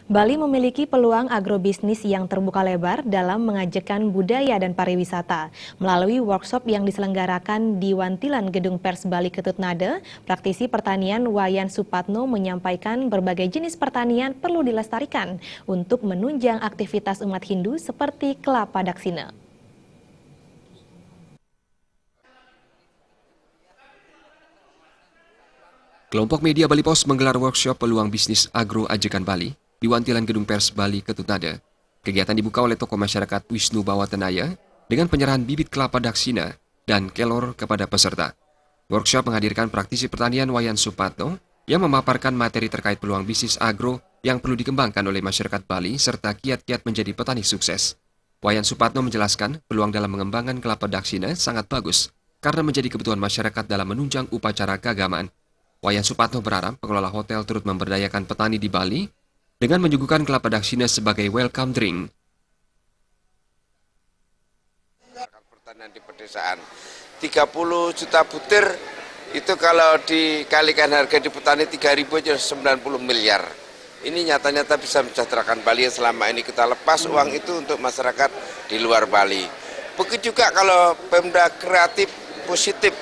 Bali memiliki peluang agrobisnis yang terbuka lebar dalam mengajakkan budaya dan pariwisata. Melalui workshop yang diselenggarakan di Wantilan Gedung Pers Bali Ketutnade, praktisi pertanian Wayan Supatno menyampaikan berbagai jenis pertanian perlu dilestarikan untuk menunjang aktivitas umat Hindu seperti kelapa daksina. Kelompok media Bali Pos menggelar workshop peluang bisnis agro ajakan Bali di Wantilan Gedung Pers Bali Ketutnade. Kegiatan dibuka oleh tokoh masyarakat Wisnu Bawatenaya dengan penyerahan bibit kelapa daksina dan kelor kepada peserta. Workshop menghadirkan praktisi pertanian Wayan Supatno yang memaparkan materi terkait peluang bisnis agro yang perlu dikembangkan oleh masyarakat Bali serta kiat-kiat menjadi petani sukses. Wayan Supatno menjelaskan peluang dalam mengembangkan kelapa daksina sangat bagus karena menjadi kebutuhan masyarakat dalam menunjang upacara keagamaan. Wayan Supatno berharap pengelola hotel turut memberdayakan petani di Bali dengan menyuguhkan kelapa daksina sebagai welcome drink. Pertanian di pedesaan 30 juta butir itu kalau dikalikan harga di petani 3.000 aja 90 miliar. Ini nyata-nyata bisa mensejahterakan Bali yang selama ini kita lepas uang itu untuk masyarakat di luar Bali. Begitu juga kalau Pemda kreatif positif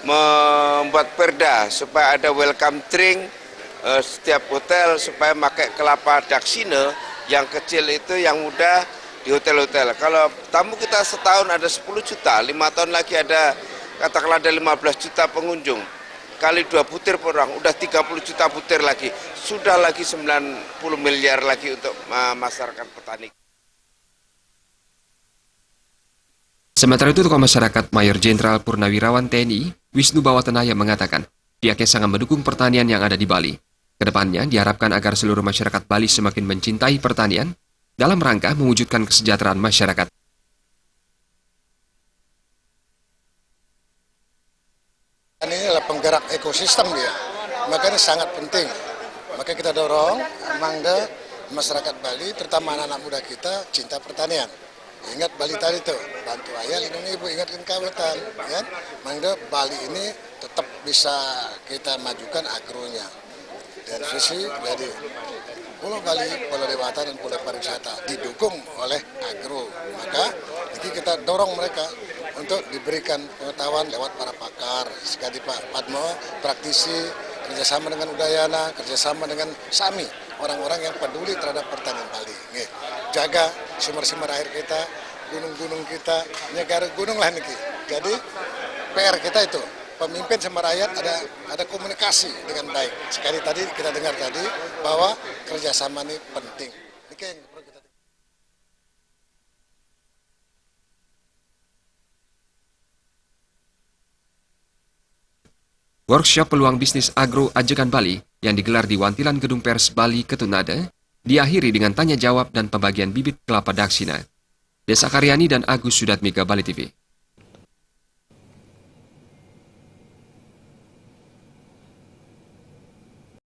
membuat perda supaya ada welcome drink setiap hotel supaya pakai kelapa daksina yang kecil itu yang mudah di hotel-hotel. Kalau tamu kita setahun ada 10 juta, 5 tahun lagi ada katakanlah ada 15 juta pengunjung. Kali 2 butir per orang, udah 30 juta butir lagi. Sudah lagi 90 miliar lagi untuk masyarakat petani. Sementara itu, tokoh masyarakat Mayor Jenderal Purnawirawan TNI, Wisnu Bawatenaya mengatakan, pihaknya sangat mendukung pertanian yang ada di Bali. Kedepannya diharapkan agar seluruh masyarakat Bali semakin mencintai pertanian dalam rangka mewujudkan kesejahteraan masyarakat. Ini adalah penggerak ekosistem dia, makanya sangat penting. Maka kita dorong Mangda masyarakat Bali, terutama anak-anak muda kita cinta pertanian. Ingat Bali tadi tuh, bantu ayah, lindungi ibu, ingatkan kawetan. Ya? Mangga Bali ini tetap bisa kita majukan agronya. Dan visi jadi Pulau Bali, Pulau Dewata, dan Pulau Pariwisata didukung oleh agro. Maka ini kita dorong mereka untuk diberikan pengetahuan lewat para pakar. Sekali Pak Padmo, praktisi, kerjasama dengan Udayana, kerjasama dengan SAMI, orang-orang yang peduli terhadap pertanian Bali. Nih, jaga sumber-sumber air kita, gunung-gunung kita, negara gunung lah nih. Jadi PR kita itu, pemimpin sama rakyat ada komunikasi dengan baik. Sekali tadi kita dengar tadi bahwa kerjasama ini penting. Ini yang perlu kita. Workshop peluang bisnis agro ajakan Bali yang digelar di Wantilan Gedung Pers Bali Ketutnade diakhiri dengan tanya jawab dan pembagian bibit kelapa daksina. Desa Karyani dan Agus Sudatmika, Bali TV.